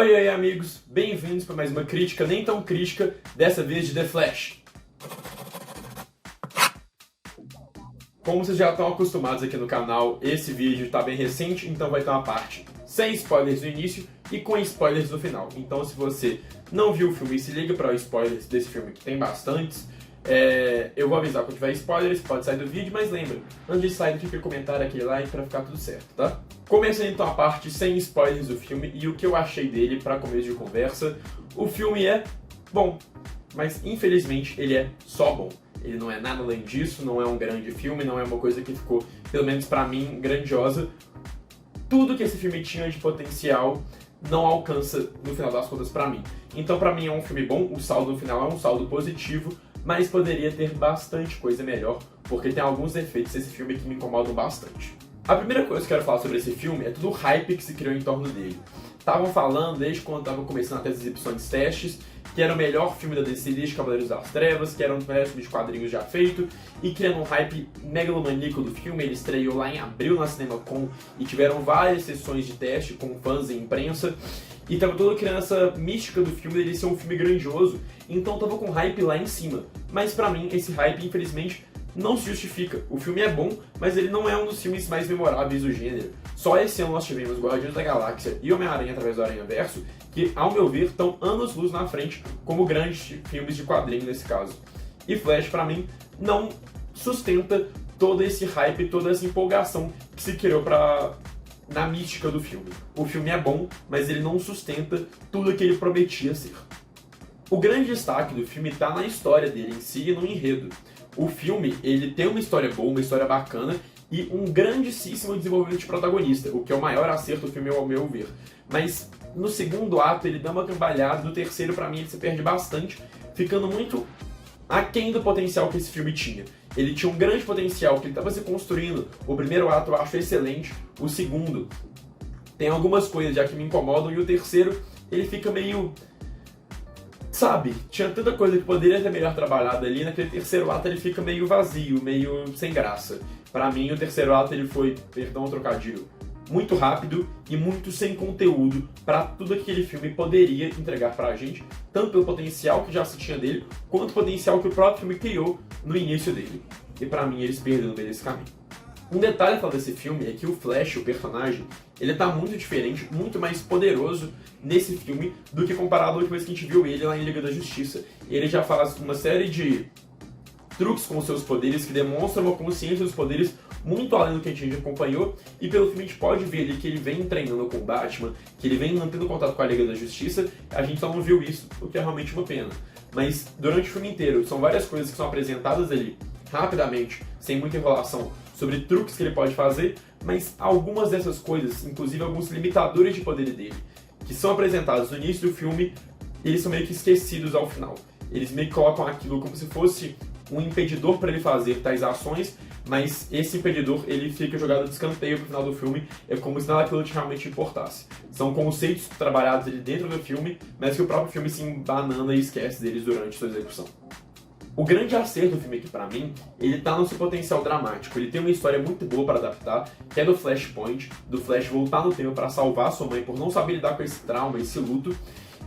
Oi, oi, amigos! Bem-vindos para mais uma crítica, nem tão crítica, dessa vez de The Flash. Como vocês já estão acostumados aqui no canal, esse vídeo está bem recente, então vai ter uma parte sem spoilers no início e com spoilers no final. Então, se você não viu o filme, se liga para os spoilers desse filme, que tem bastantes. Eu vou avisar quando tiver spoilers, pode sair do vídeo, mas lembra, antes de sair, deixa aquele comentário, aquele like pra ficar tudo certo, tá? Começando então a parte sem spoilers do filme e o que eu achei dele pra começo de conversa. O filme é bom, mas infelizmente ele é só bom. Ele não é nada além disso, não é um grande filme, não é uma coisa que ficou, pelo menos pra mim, grandiosa. Tudo que esse filme tinha de potencial não alcança, no final das contas, pra mim. Então, pra mim, é um filme bom, o saldo no final é um saldo positivo, mas poderia ter bastante coisa melhor, porque tem alguns efeitos desse filme que me incomodam bastante. A primeira coisa que eu quero falar sobre esse filme é todo o hype que se criou em torno dele. Estavam falando, desde quando estavam começando até as exibições testes, que era o melhor filme da DC desde Cavaleiros das Trevas, que era um dos melhores filmes de quadrinhos já feito, e criando um hype megalomaníaco do filme. Ele estreou lá em abril na CinemaCon e tiveram várias sessões de teste com fãs e imprensa. E tava toda criando essa mística do filme dele ser um filme grandioso, então tava com hype lá em cima. Mas pra mim, esse hype, infelizmente, não se justifica. O filme é bom, mas ele não é um dos filmes mais memoráveis do gênero. Só esse ano nós tivemos Guardiões da Galáxia e Homem-Aranha através do Aranhaverso, que, ao meu ver, estão anos-luz na frente como grandes filmes de quadrinho nesse caso. E Flash, pra mim, não sustenta todo esse hype, toda essa empolgação que se criou na mística do filme. O filme é bom, mas ele não sustenta tudo que ele prometia ser. O grande destaque do filme está na história dele em si e no enredo. O filme, ele tem uma história boa, uma história bacana e um grandíssimo desenvolvimento de protagonista, o que é o maior acerto do filme ao meu ver. Mas no segundo ato ele dá uma cambalhada, no terceiro pra mim ele se perde bastante, ficando muito aquém do potencial que esse filme tinha. Ele tinha um grande potencial que ele estava se construindo. O primeiro ato eu acho excelente, o segundo tem algumas coisas já que me incomodam e o terceiro ele fica meio... Sabe, tinha tanta coisa que poderia ter melhor trabalhado ali, naquele terceiro ato ele fica meio vazio, meio sem graça. Pra mim, o terceiro ato ele foi, perdão o trocadilho, muito rápido e muito sem conteúdo pra tudo que aquele filme poderia entregar pra gente, tanto pelo potencial que já se tinha dele, quanto o potencial que o próprio filme criou no início dele. E pra mim, eles perderam no meio desse caminho. Um detalhe a falar desse filme é que o Flash, o personagem, ele tá muito diferente, muito mais poderoso nesse filme do que comparado à última vez que a gente viu ele lá em Liga da Justiça. Ele já faz uma série de truques com os seus poderes que demonstram uma consciência dos poderes muito além do que a gente acompanhou, e pelo filme a gente pode ver ali que ele vem treinando com o Batman, que ele vem mantendo contato com a Liga da Justiça. A gente só não viu isso, o que é realmente uma pena. Mas durante o filme inteiro, são várias coisas que são apresentadas ali rapidamente, sem muita enrolação, sobre truques que ele pode fazer, mas algumas dessas coisas, inclusive alguns limitadores de poder dele, que são apresentados no início do filme, eles são meio que esquecidos ao final. Eles meio que colocam aquilo como se fosse um impedidor para ele fazer tais ações, mas esse impedidor ele fica jogado de escanteio no final do filme, é como se nada daquilo realmente importasse. São conceitos trabalhados ali dentro do filme, mas que o próprio filme se embanana e esquece deles durante sua execução. O grande acerto do filme aqui pra mim, ele tá no seu potencial dramático. Ele tem uma história muito boa para adaptar, que é do Flashpoint, do Flash voltar no tempo para salvar sua mãe por não saber lidar com esse trauma, esse luto.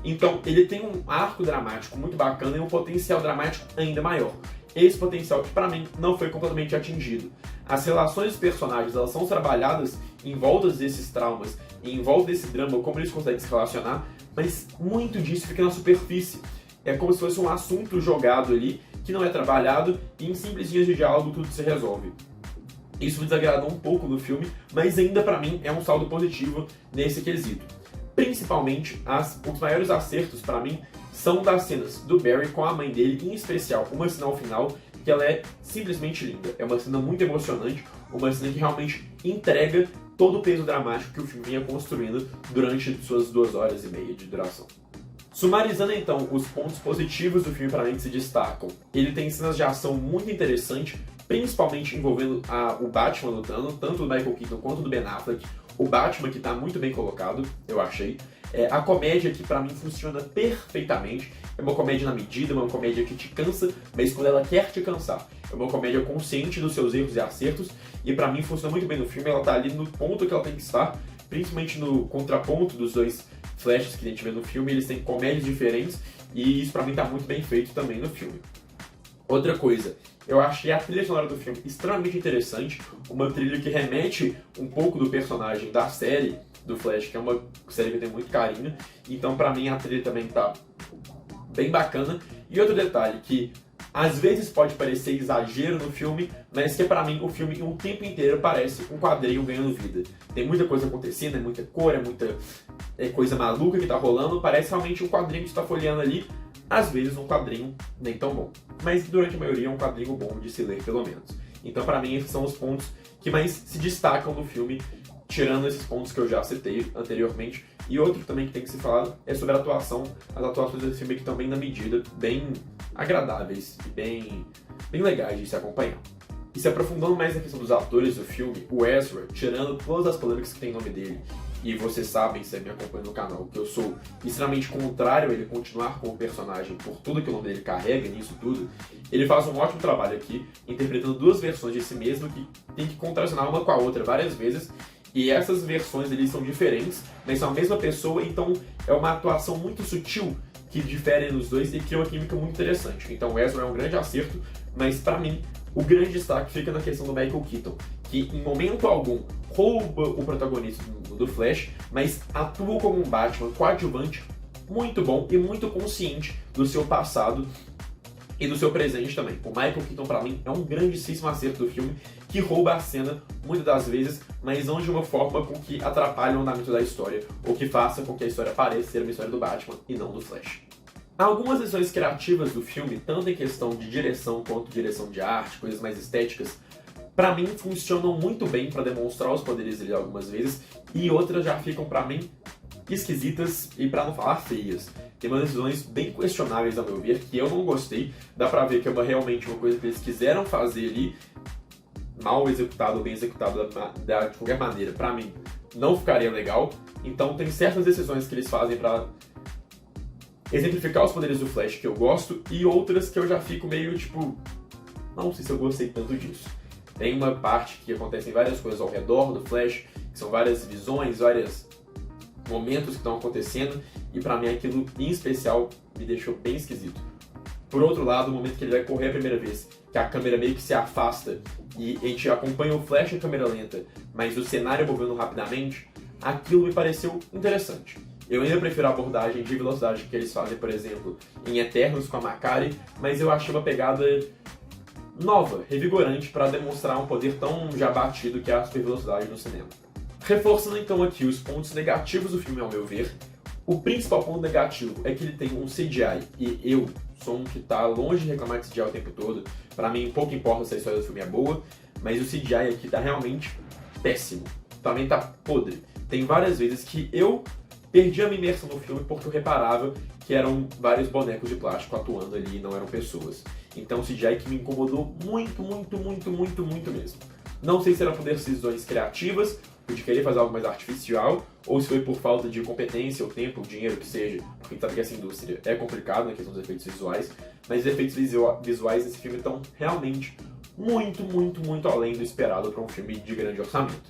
Então ele tem um arco dramático muito bacana e um potencial dramático ainda maior. Esse potencial que pra mim não foi completamente atingido. As relações dos personagens, elas são trabalhadas em volta desses traumas, em volta desse drama, como eles conseguem se relacionar, mas muito disso fica na superfície. É como se fosse um assunto jogado ali, que não é trabalhado, e em simples linhas de diálogo tudo se resolve. Isso me desagradou um pouco no filme, mas ainda pra mim é um saldo positivo nesse quesito. Principalmente, os maiores acertos pra mim são das cenas do Barry com a mãe dele, em especial uma cena ao final, que ela é simplesmente linda. É uma cena muito emocionante, uma cena que realmente entrega todo o peso dramático que o filme vinha construindo durante suas 2 horas e meia de duração. Sumarizando então os pontos positivos do filme para mim que se destacam, ele tem cenas de ação muito interessantes, principalmente envolvendo o Batman lutando, tanto do Michael Keaton quanto do Ben Affleck. O Batman que está muito bem colocado, eu achei. A comédia que pra mim funciona perfeitamente, é uma comédia na medida, uma comédia que te cansa, mas quando ela quer te cansar. É uma comédia consciente dos seus erros e acertos, e pra mim funciona muito bem no filme. Ela tá ali no ponto que ela tem que estar, principalmente no contraponto dos dois flashes que a gente vê no filme, eles têm comédias diferentes, e isso pra mim tá muito bem feito também no filme. Outra coisa, eu achei a trilha sonora do filme extremamente interessante, uma trilha que remete um pouco do personagem da série do Flash, que é uma série que eu tenho muito carinho, então pra mim a trilha também tá bem bacana. E outro detalhe, que às vezes pode parecer exagero no filme, mas que pra mim o filme o tempo inteiro parece um quadrinho ganhando vida. Tem muita coisa acontecendo, é muita cor, é muita coisa maluca que tá rolando, parece realmente um quadrinho que você tá folheando ali, às vezes um quadrinho nem tão bom. Mas durante a maioria é um quadrinho bom de se ler, pelo menos. Então pra mim esses são os pontos que mais se destacam no filme, tirando esses pontos que eu já citei anteriormente. E outro também que tem que ser falado é sobre a atuação. As atuações desse filme que estão bem na medida, bem agradáveis e bem legais de se acompanhar. E se aprofundando mais na questão dos atores do filme, o Ezra, tirando todas as polêmicas que tem em nome dele, e vocês sabem, se me acompanham no canal, que eu sou extremamente contrário a ele continuar como personagem por tudo que o nome dele carrega nisso tudo, ele faz um ótimo trabalho aqui, interpretando duas versões de si mesmo que tem que contracenar uma com a outra várias vezes, e essas versões eles são diferentes, mas são a mesma pessoa, então é uma atuação muito sutil que difere nos dois e cria uma química muito interessante. Então o Ezra é um grande acerto, mas pra mim o grande destaque fica na questão do Michael Keaton, que em momento algum rouba o protagonista do Flash, mas atua como um Batman coadjuvante muito bom e muito consciente do seu passado e do seu presente também. O Michael Keaton, pra mim, é um grandíssimo acerto do filme, que rouba a cena muitas das vezes, mas não de uma forma com que atrapalhe o andamento da história, ou que faça com que a história pareça ser uma história do Batman e não do Flash. Há algumas lições criativas do filme, tanto em questão de direção quanto direção de arte, coisas mais estéticas, pra mim funcionam muito bem pra demonstrar os poderes dele algumas vezes, e outras já ficam pra mim esquisitas e pra não falar feias. Tem umas decisões bem questionáveis ao meu ver, que eu não gostei, dá pra ver que é realmente uma coisa que eles quiseram fazer ali, mal executado ou bem executado de qualquer maneira, pra mim não ficaria legal. Então tem certas decisões que eles fazem pra exemplificar os poderes do Flash que eu gosto, e outras que eu já fico meio tipo, não sei se eu gostei tanto disso. Tem uma parte que acontecem várias coisas ao redor do Flash, que são várias visões, vários momentos que estão acontecendo, e pra mim aquilo em especial me deixou bem esquisito. Por outro lado, o momento que ele vai correr a primeira vez, que a câmera meio que se afasta e a gente acompanha o Flash em câmera lenta, mas o cenário movendo rapidamente, aquilo me pareceu interessante. Eu ainda prefiro a abordagem de velocidade que eles fazem, por exemplo, em Eternos com a Makkari, mas eu achei uma pegada nova, revigorante, para demonstrar um poder tão já batido que é a supervelocidade no cinema. Reforçando então aqui os pontos negativos do filme, ao meu ver, o principal ponto negativo é que ele tem um CGI, e eu sou um que tá longe de reclamar de CGI o tempo todo. Pra mim, pouco importa se a história do filme é boa, mas o CGI aqui tá realmente péssimo. Também tá podre. Tem várias vezes que eu perdi a minha imersão no filme porque eu reparava que eram vários bonecos de plástico atuando ali e não eram pessoas. Então o CGI que me incomodou muito mesmo. Não sei se era por decisões criativas, de querer fazer algo mais artificial, ou se foi por falta de competência, ou tempo, ou dinheiro, que seja, porque a gente sabe que essa indústria é complicada na questão dos efeitos visuais, mas os efeitos visuais desse filme estão realmente muito além do esperado para um filme de grande orçamento.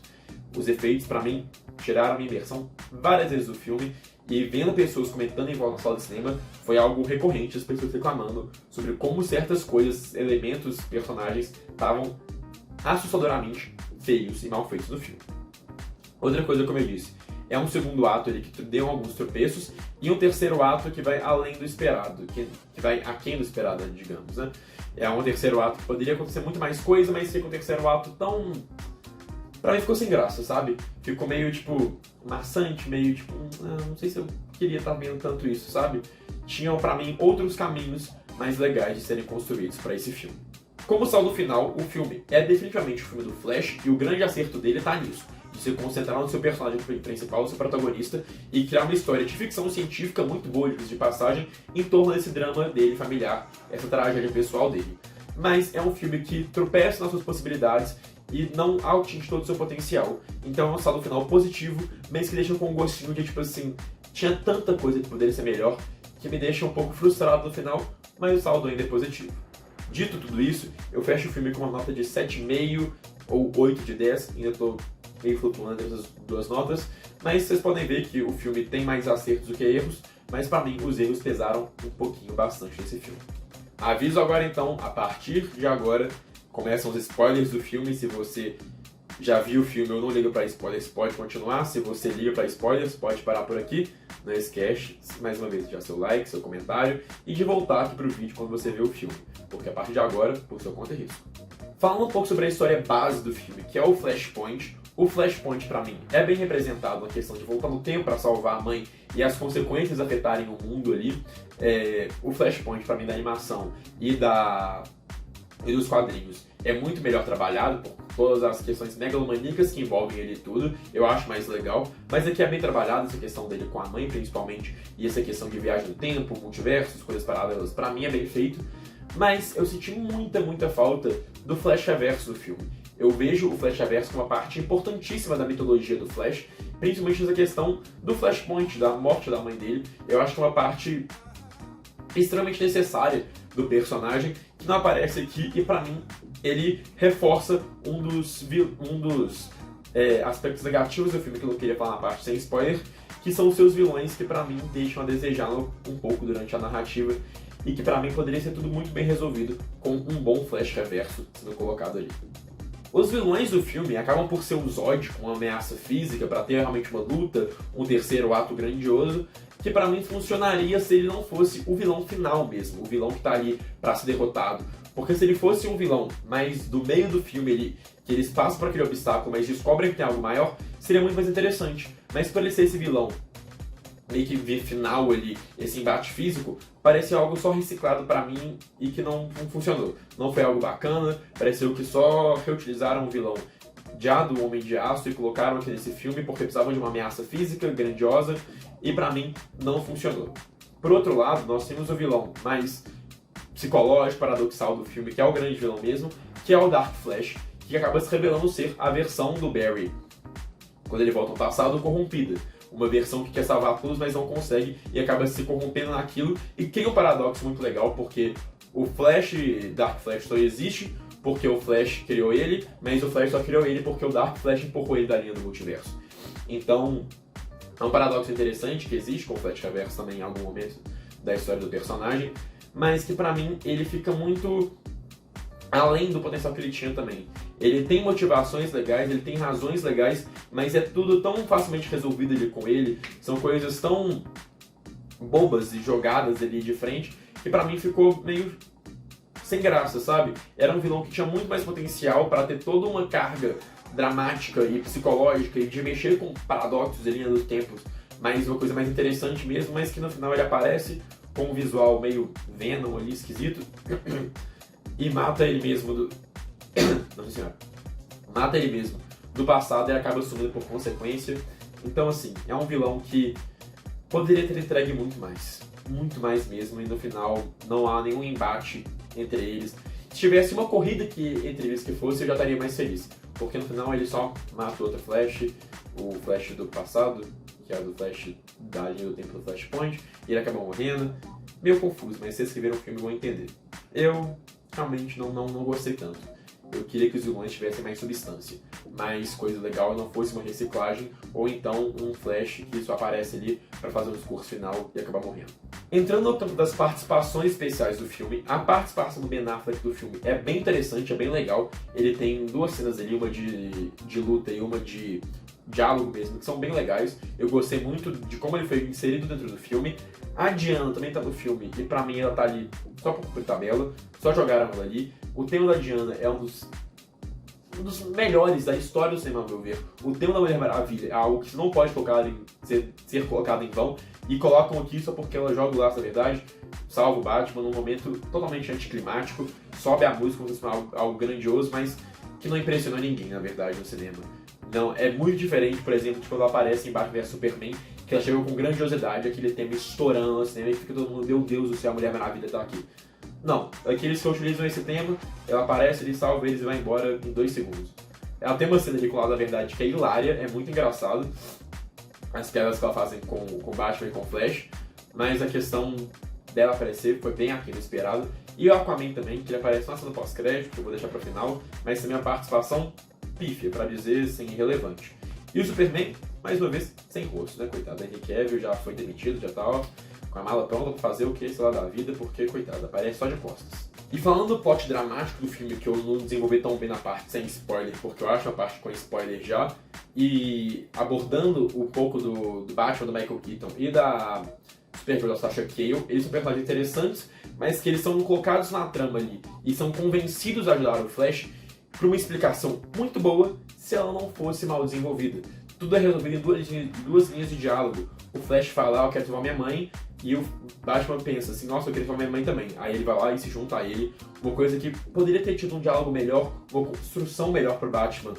Os efeitos, pra mim, tiraram a minha imersão várias vezes do filme, e vendo pessoas comentando em volta na sala de cinema, foi algo recorrente, as pessoas reclamando sobre como certas coisas, elementos, personagens estavam assustadoramente feios e mal feitos no filme. Outra coisa, como eu disse, é um segundo ato ali que deu alguns tropeços, e um terceiro ato que vai além do esperado, que vai aquém do esperado, digamos, né? É um terceiro ato que poderia acontecer muito mais coisa, mas fica um terceiro ato tão... Pra mim ficou sem graça, sabe? Ficou meio, tipo, maçante, meio, tipo... não sei se eu queria estar vendo tanto isso, sabe? Tinham, pra mim, outros caminhos mais legais de serem construídos pra esse filme. Como saldo final, o filme é definitivamente o filme do Flash, e o grande acerto dele tá nisso, de se concentrar no seu personagem principal, o seu protagonista, e criar uma história de ficção científica muito boa, de passagem, em torno desse drama dele familiar, essa tragédia pessoal dele. Mas é um filme que tropeça nas suas possibilidades e não atinge todo o seu potencial. Então é um saldo final positivo, mas que deixa com um gostinho de, tipo assim, tinha tanta coisa que poderia ser melhor, que me deixa um pouco frustrado no final, mas o saldo ainda é positivo. Dito tudo isso, eu fecho o filme com uma nota de 7,5 ou 8 de 10, ainda estou meio flutuando entre essas duas notas, mas vocês podem ver que o filme tem mais acertos do que erros, mas pra mim os erros pesaram um pouquinho bastante nesse filme. Aviso agora então, a partir de agora começam os spoilers do filme. Se você já viu o filme ou não liga para spoilers, pode continuar. Se você liga para spoilers, pode parar por aqui. Não esquece, mais uma vez, de dar seu like, seu comentário e de voltar aqui pro vídeo quando você vê o filme, porque a partir de agora, por sua conta e risco. Falando um pouco sobre a história base do filme, que é o Flashpoint. O Flashpoint, pra mim, é bem representado na questão de voltar no tempo para salvar a mãe e as consequências afetarem o mundo ali. O Flashpoint, pra mim, da animação e dos quadrinhos, é muito melhor trabalhado, por todas as questões megalomaníacas que envolvem ele tudo, eu acho mais legal, mas aqui é bem trabalhado essa questão dele com a mãe, principalmente, e essa questão de viagem no tempo, multiversos, coisas paralelas, pra mim é bem feito, mas eu senti muita falta do Flashaverso do filme. Eu vejo o Flashaverso como uma parte importantíssima da mitologia do Flash, principalmente essa questão do Flashpoint, da morte da mãe dele. Eu acho que é uma parte extremamente necessária do personagem, que não aparece aqui, e pra mim ele reforça um dos aspectos negativos do filme que eu não queria falar na parte sem spoiler, que são os seus vilões, que pra mim deixam a desejar um pouco durante a narrativa, e que pra mim poderia ser tudo muito bem resolvido com um bom Flash reverso sendo colocado ali. Os vilões do filme acabam por ser o Zod, com uma ameaça física, para ter realmente uma luta, um terceiro ato grandioso, que pra mim funcionaria se ele não fosse o vilão final mesmo, o vilão que tá ali pra ser derrotado. Porque se ele fosse um vilão, mas do meio do filme que eles passam por aquele obstáculo, mas descobrem que tem algo maior, seria muito mais interessante. Mas por ele ser esse vilão, meio que ver final ali, esse embate físico, parece algo só reciclado pra mim e que não funcionou. Não foi algo bacana, pareceu que só reutilizaram o vilão já do Homem de Aço e colocaram aqui nesse filme porque precisavam de uma ameaça física grandiosa e pra mim não funcionou. Por outro lado, nós temos o vilão mais psicológico, paradoxal do filme, que é o grande vilão mesmo, que é o Dark Flash, que acaba se revelando ser a versão do Barry, quando ele volta ao passado, corrompida. Uma versão que quer salvar todos, mas não consegue, e acaba se corrompendo naquilo, e cria um paradoxo muito legal, porque o Flash, Dark Flash, só existe porque o Flash criou ele, mas o Flash só criou ele porque o Dark Flash empurrou ele da linha do multiverso. Então, é um paradoxo interessante que existe com o Flash Reverso também em algum momento da história do personagem, mas que pra mim ele fica muito além do potencial que ele tinha também. Ele tem motivações legais, ele tem razões legais, mas é tudo tão facilmente resolvido ali com ele, são coisas tão bobas e jogadas ali de frente, que pra mim ficou meio sem graça, sabe? Era um vilão que tinha muito mais potencial para ter toda uma carga dramática e psicológica e de mexer com paradoxos e linha dos tempos, mas uma coisa mais interessante mesmo, mas que no final ele aparece com um visual meio Venom ali, esquisito, e mata ele mesmo do... Não, senhora. Mata ele mesmo do passado e acaba sumindo por consequência. Então, assim, é um vilão que poderia ter entregue muito mais mesmo, e no final não há nenhum embate entre eles. Se tivesse uma corrida entre eles que fosse, eu já estaria mais feliz, porque no final ele só mata o outro Flash, o Flash do passado, que é do Flash da linha do tempo do Flashpoint, e ele acaba morrendo. Meio confuso, mas se vocês que viram o filme vão entender. Eu realmente não gostei tanto. Eu queria que os vilões tivessem mais substância, mais coisa legal e não fosse uma reciclagem, ou então um Flash que só aparece ali para fazer um discurso final e acabar morrendo. Entrando no campo das participações especiais do filme, a participação do Ben Affleck do filme é bem interessante, é bem legal. Ele tem duas cenas ali, uma de luta e uma de diálogo mesmo, que são bem legais. Eu gostei muito de como ele foi inserido dentro do filme. A Diana também tá no filme, e pra mim ela tá ali só por cumprir tabela, só jogaram ela ali. O tema da Diana é um dos melhores da história do cinema, ao meu ver. O tema da Mulher Maravilha é algo que não pode ser colocado em vão, e colocam aqui só porque ela joga o laço da verdade, salva o Batman num momento totalmente anticlimático, sobe a música como se fosse algo grandioso, mas que não impressionou ninguém, na verdade, no cinema. Não, é muito diferente, por exemplo, de quando ela aparece em Batman vs Superman, que ela chegou com grandiosidade, aquele tema estourando no cinema, e fica todo mundo, meu Deus do céu, a Mulher Maravilha tá aqui. Não, aqueles que utilizam esse tema, ela aparece, ele salva eles e vai embora em 2 segundos. Ela tem uma cena ali com o lado da verdade que é hilária, é muito engraçado, as piadas que ela fazem com Batman e com Flash, mas a questão dela aparecer foi bem aquilo esperado. E o Aquaman também, que ele aparece na cena pós-crédito, que eu vou deixar para o final, mas também a participação pífia, pra dizer assim, irrelevante. E o Superman, mais uma vez, sem rosto, né, coitado. Henry Cavill já foi demitido, já tá, ó, com a mala pronta pra fazer o que, sei lá, da vida, porque, coitado, aparece só de costas. E falando do plot dramático do filme, que eu não desenvolvi tão bem na parte sem spoiler, porque eu acho a parte com spoiler já, e abordando um pouco do Batman, do Michael Keaton e da Supergirl da Sasha Calle, eles são personagens interessantes, mas que eles são colocados na trama ali e são convencidos a ajudar o Flash por uma explicação muito boa se ela não fosse mal desenvolvida. Tudo é resolvido em duas linhas de diálogo. O Flash fala, eu quero salvar minha mãe, e o Batman pensa assim, nossa, eu queria salvar minha mãe também. Aí ele vai lá e se junta a ele. Uma coisa que poderia ter tido um diálogo melhor, uma construção melhor pro Batman.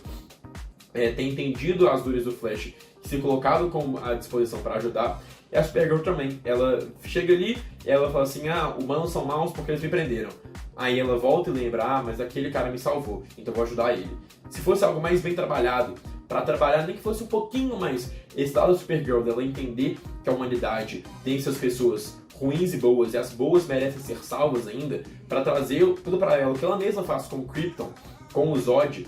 Ter entendido as dores do Flash e se colocado à disposição para ajudar. E a Supergirl também. Ela chega ali, ela fala assim, humanos são maus porque eles me prenderam. Aí ela volta e lembra, mas aquele cara me salvou, então eu vou ajudar ele. Se fosse algo mais bem trabalhado, para trabalhar nem que fosse um pouquinho mais esse lado da Supergirl, dela entender que a humanidade tem suas pessoas ruins e boas, e as boas merecem ser salvas ainda, para trazer tudo para ela, o que ela mesma faz com o Krypton, com o Zod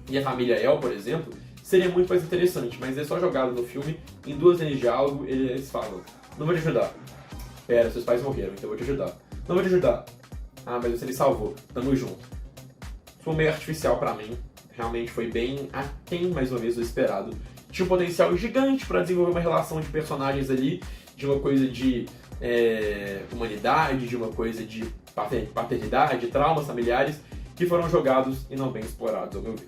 e a família El, por exemplo, seria muito mais interessante, mas é só jogado no filme, em duas linhas de diálogo, eles falam, não vou te ajudar. Pera, seus pais morreram, então eu vou te ajudar. Não vou te ajudar. Mas você me salvou, tamo junto. Foi meio artificial pra mim, realmente foi bem aquém, mais uma vez, do esperado. Tinha um potencial gigante para desenvolver uma relação de personagens ali, de uma coisa de humanidade, de uma coisa de paternidade, traumas familiares, que foram jogados e não bem explorados, ao meu ver.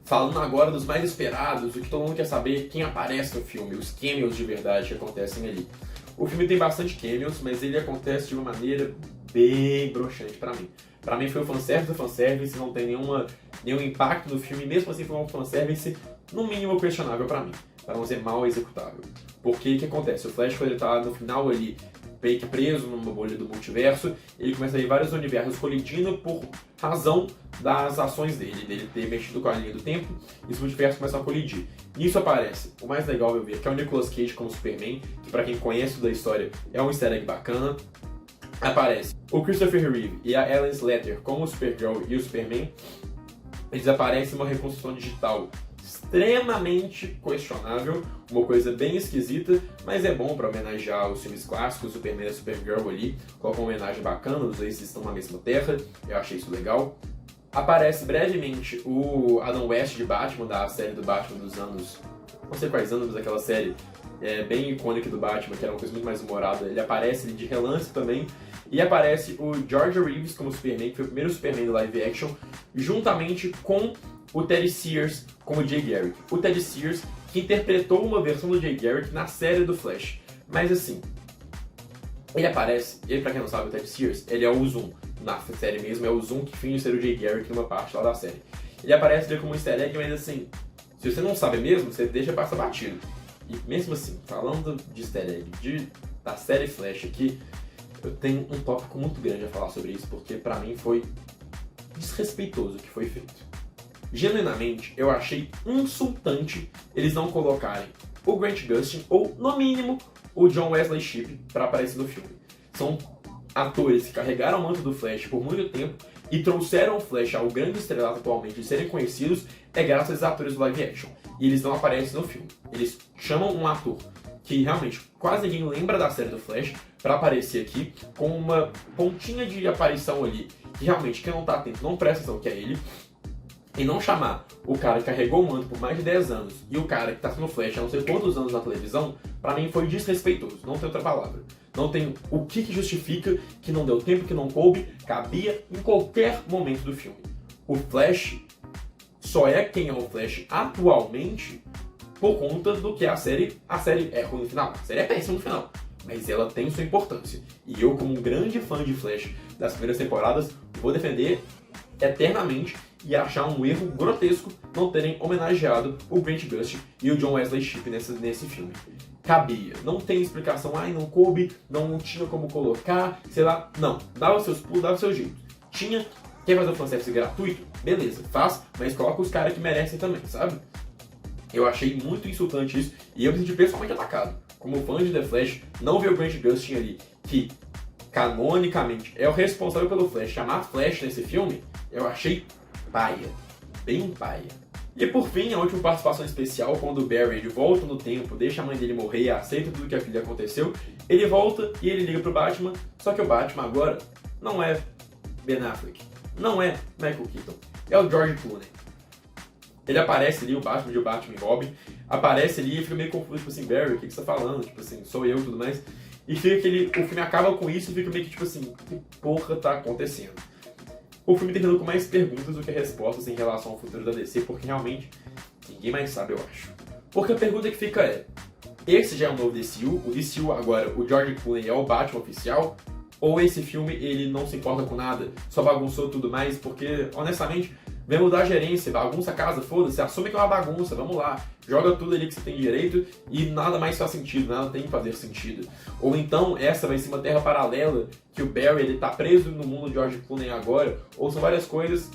Falando agora dos mais esperados, o que todo mundo quer saber, quem aparece no filme, os cameos de verdade que acontecem ali. O filme tem bastante cameos, mas ele acontece de uma maneira bem broxante pra mim. Pra mim foi o fanservice, não tem nenhum impacto no filme, mesmo assim foi um fanservice no mínimo questionável pra mim, para não dizer mal executável. Porque o que acontece? O Flash, quando ele tá no final ali, meio que preso numa bolha do multiverso, ele começa a ver vários universos colidindo por razão das ações dele ter mexido com a linha do tempo, e os multiversos começam a colidir. Nisso aparece, o mais legal eu ver, que é o Nicolas Cage como Superman, que pra quem conhece da história é um easter egg bacana. Aparece o Christopher Reeve e a Ellen Slater como o Supergirl e o Superman. Eles aparecem em uma reconstrução digital extremamente questionável, uma coisa bem esquisita, mas é bom para homenagear os filmes clássicos, o Superman e a Supergirl ali, coloca uma homenagem bacana, os dois estão na mesma terra, eu achei isso legal. Aparece brevemente o Adam West de Batman, da série do Batman dos anos, não sei quais anos, mas aquela série bem icônica do Batman, que era uma coisa muito mais humorada, ele aparece de relance também. E aparece o George Reeves como Superman, que foi o primeiro Superman do live action, juntamente com o Teddy Sears como Jay Garrick. O Teddy Sears que interpretou uma versão do Jay Garrick na série do Flash. Mas assim, ele aparece, e pra quem não sabe, o Teddy Sears, ele é o Zoom. Na série mesmo, é o Zoom que finge ser o Jay Garrick numa parte lá da série. Ele aparece ali como um easter egg, mas assim, se você não sabe mesmo, você deixa passar batido. E mesmo assim, falando de easter egg da série Flash aqui, eu tenho um tópico muito grande a falar sobre isso, porque pra mim foi desrespeitoso o que foi feito. Genuinamente, eu achei insultante eles não colocarem o Grant Gustin, ou, no mínimo, o John Wesley Shipp pra aparecer no filme. São atores que carregaram o manto do Flash por muito tempo e trouxeram o Flash ao grande estrelato atualmente de serem conhecidos graças aos atores do live action. E eles não aparecem no filme. Eles chamam um ator que realmente quase ninguém lembra da série do Flash pra aparecer aqui com uma pontinha de aparição ali, que realmente quem não tá atento não presta atenção que é ele, e não chamar o cara que carregou o manto por mais de 10 anos e o cara que tá sendo Flash há não sei quantos anos na televisão, pra mim foi desrespeitoso, não tem outra palavra. Não tem o que justifica que não deu tempo, que não coube, cabia em qualquer momento do filme. O Flash só é quem é o Flash atualmente por conta do que a série é ruim no final, a série é péssima no final, mas ela tem sua importância. E eu, como um grande fã de Flash das primeiras temporadas, vou defender eternamente e achar um erro grotesco não terem homenageado o Grant Gustin e o John Wesley Shipp nesse filme. Cabia, não tem explicação, não coube, não tinha como colocar, sei lá, não, dava seus pulos, dava seu jeito. Quer fazer o fanservice gratuito? Beleza, faz, mas coloca os caras que merecem também, sabe? Eu achei muito insultante isso e eu me senti pessoalmente atacado. Como fã de The Flash, não ver o Grant Gustin ali, que canonicamente é o responsável pelo Flash, chamar Flash nesse filme, eu achei paia. bem paia. E por fim, a última participação especial, quando o Barry ele volta no tempo, deixa a mãe dele morrer e aceita tudo que a filha aconteceu, ele volta e ele liga pro Batman, só que o Batman agora não é Ben Affleck, não é Michael Keaton, é o George Clooney. Ele aparece ali, o Batman de o Batman e Robin, aparece ali e fica meio confuso, tipo assim, Barry, o que você tá falando? Tipo assim, sou eu e tudo mais. E fica o filme acaba com isso e fica meio que tipo assim, o que porra tá acontecendo? O filme terminou com mais perguntas do que respostas em relação ao futuro da DC, porque realmente ninguém mais sabe, eu acho. Porque a pergunta que fica é, esse já é um novo DCU? O DCU agora, o George Clooney é o Batman oficial? Ou esse filme ele não se importa com nada, só bagunçou tudo mais? Porque, honestamente, vem mudar a gerência, bagunça a casa, foda-se, assume que é uma bagunça, vamos lá, joga tudo ali que você tem direito e nada mais faz sentido, nada tem que fazer sentido. Ou então, essa vai ser uma terra paralela, que o Barry ele tá preso no mundo de George Clooney agora, ou são várias coisas.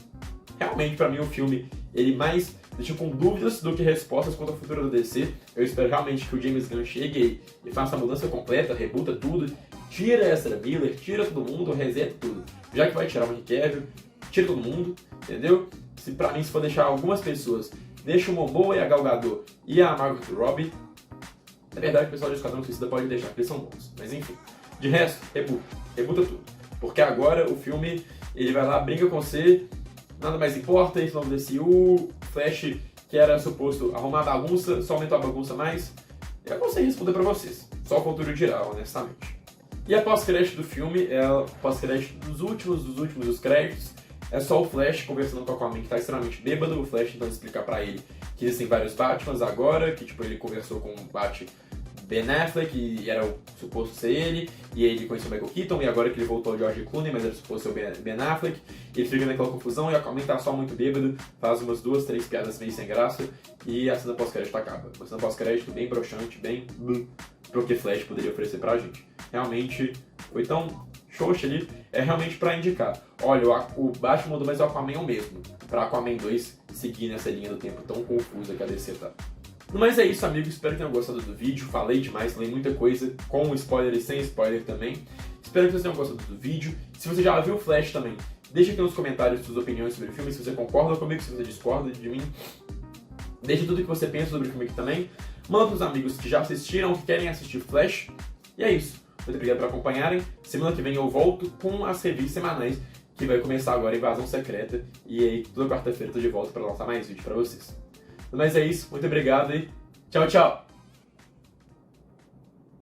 Realmente, pra mim, o filme, ele mais deixa com dúvidas do que respostas quanto ao futuro da DC. Eu espero realmente que o James Gunn chegue e faça a mudança completa, rebuta tudo, tira a Ezra Miller, tira todo mundo, reseta tudo. Já que vai tirar o Henry Cavill, tira todo mundo, entendeu? Pra mim, se for deixar algumas pessoas, deixa o Momoa e a Gal Gadot e a Margot Robbie. Na verdade, o pessoal de Esquadrão Suicida pode deixar, porque eles são bons. Mas enfim, de resto, rebuta tudo. Porque agora o filme, ele vai lá, brinca com você, nada mais importa, esse novo DCU, Flash, que era suposto arrumar a bagunça, só aumentou a bagunça mais. Eu não sei responder pra vocês, só o futuro dirá, honestamente. E a pós-crédito do filme é a pós-crédito dos últimos dos créditos. É só o Flash conversando com o Aquaman, que tá extremamente bêbado. O Flash então explica pra ele que existem vários Batmans agora, que tipo, ele conversou com o Ben Affleck, e era suposto ser ele, e aí ele conheceu o Michael Keaton, e agora que ele voltou ao George Clooney, mas era suposto ser o Ben Affleck. Ele fica naquela confusão, e o Aquaman tá só muito bêbado, faz umas 2, 3 piadas meio sem graça, e a cena pós-crédito acaba. Uma cena pós-crédito bem broxante, bem pro que Flash poderia oferecer pra gente. Realmente foi tão xoxa ali, é realmente pra indicar. Olha, o Batman mudou, mas o Aquaman é o mesmo. Pra Aquaman 2 seguir nessa linha do tempo tão confusa que a DC tá. Mas é isso, amigos. Espero que tenham gostado do vídeo. Falei demais, falei muita coisa, com spoiler e sem spoiler também. Espero que vocês tenham gostado do vídeo. Se você já viu o Flash também, deixa aqui nos comentários suas opiniões sobre o filme, se você concorda comigo, se você discorda de mim. Deixa tudo o que você pensa sobre o filme aqui também. Manda pros amigos que já assistiram, que querem assistir Flash. E é isso. Muito obrigado por acompanharem. Semana que vem eu volto com as reviews semanais, que vai começar agora a Invasão Secreta. E aí, toda quarta-feira eu tô de volta para lançar mais vídeo para vocês. Mas é isso, muito obrigado e tchau, tchau!